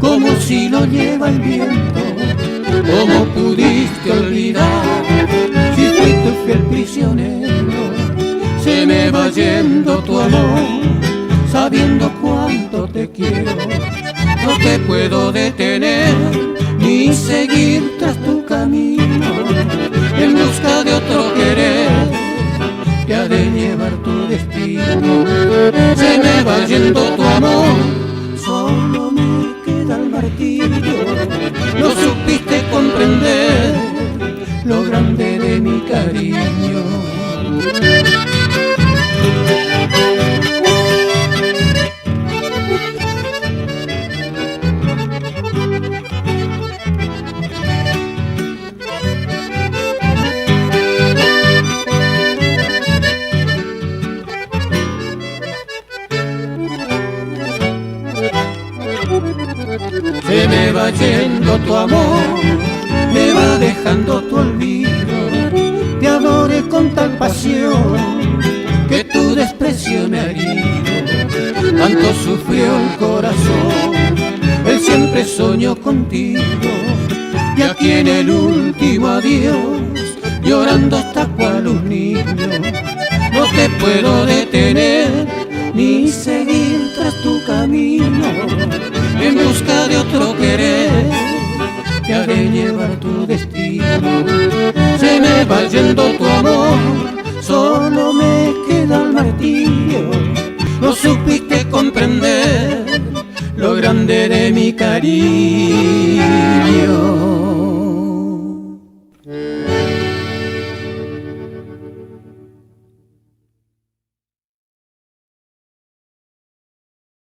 como si lo lleva el viento. ¿Cómo pudiste olvidar si fui tu fiel prisionero? Se me va yendo tu amor, sabiendo cuánto te quiero. No te puedo detener ni seguir tras tu camino en busca de otro querer que ha de llevar tu destino. Se me va yendo tu amor, solo me queda el martirio. No supiste comprender lo grande de mi cariño. Se me va yendo tu amor, me va dejando tu olvido. Te adoré con tal pasión que tu desprecio me ha herido. Tanto sufrió el corazón, él siempre soñó contigo. Y aquí en el último adiós, llorando está cual un niño. No te puedo detener ni seguir tras tu camino en busca de otro querer que ha de llevar tu destino. Se me va yendo tu amor, solo me queda el martirio. No supiste comprender lo grande de mi cariño.